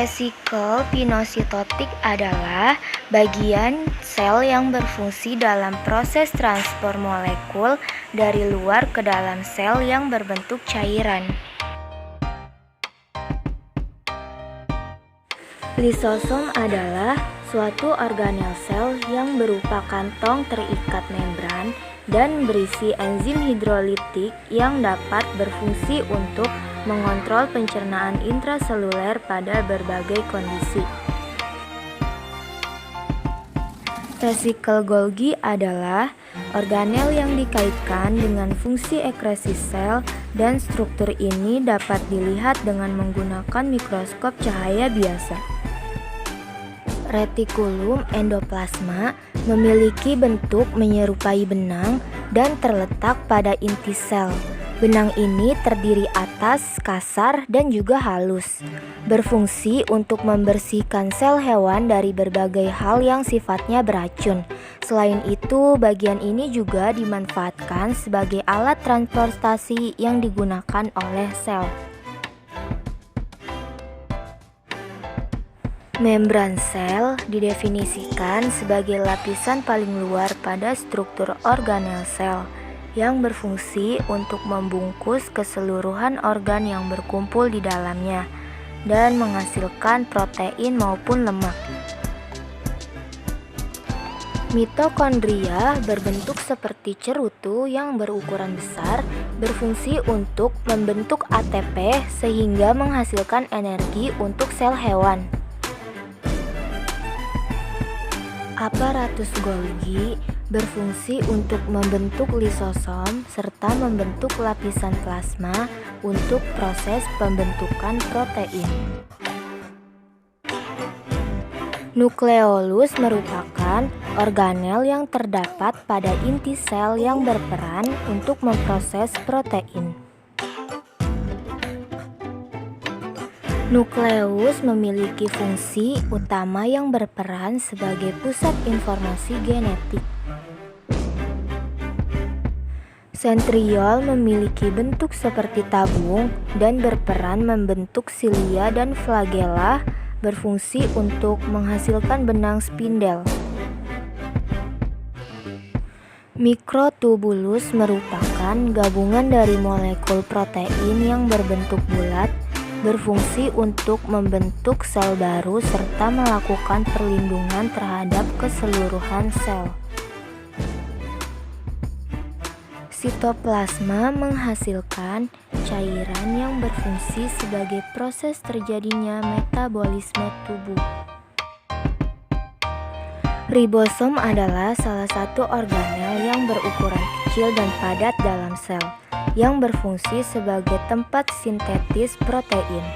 Vesikel pinositotik adalah bagian sel yang berfungsi dalam proses transport molekul dari luar ke dalam sel yang berbentuk cairan. Lisosom adalah suatu organel sel yang berupa kantong terikat membran dan berisi enzim hidrolitik yang dapat berfungsi untuk mengontrol pencernaan intraseluler pada berbagai kondisi. Vesikel Golgi adalah organel yang dikaitkan dengan fungsi ekresi sel dan struktur ini dapat dilihat dengan menggunakan mikroskop cahaya biasa. Retikulum endoplasma memiliki bentuk menyerupai benang dan terletak pada inti sel. Benang ini terdiri atas, kasar, dan juga halus. Berfungsi untuk membersihkan sel hewan dari berbagai hal yang sifatnya beracun. Selain itu, bagian ini juga dimanfaatkan sebagai alat transportasi yang digunakan oleh sel. Membran sel didefinisikan sebagai lapisan paling luar pada struktur organel sel yang berfungsi untuk membungkus keseluruhan organ yang berkumpul di dalamnya dan menghasilkan protein maupun lemak. Mitokondria berbentuk seperti cerutu yang berukuran besar, berfungsi untuk membentuk ATP sehingga menghasilkan energi untuk sel hewan. Aparatus Golgi berfungsi untuk membentuk lisosom serta membentuk lapisan plasma untuk proses pembentukan protein. Nukleolus merupakan organel yang terdapat pada inti sel yang berperan untuk memproses protein. Nukleus memiliki fungsi utama yang berperan sebagai pusat informasi genetik. Sentriol memiliki bentuk seperti tabung dan berperan membentuk silia dan flagella, berfungsi untuk menghasilkan benang spindel. Mikrotubulus merupakan gabungan dari molekul protein yang berbentuk bulat, berfungsi untuk membentuk sel baru serta melakukan perlindungan terhadap keseluruhan sel. Sitoplasma menghasilkan cairan yang berfungsi sebagai proses terjadinya metabolisme tubuh. Ribosom adalah salah satu organel yang berukuran kecil dan padat dalam sel, yang berfungsi sebagai tempat sintetis protein.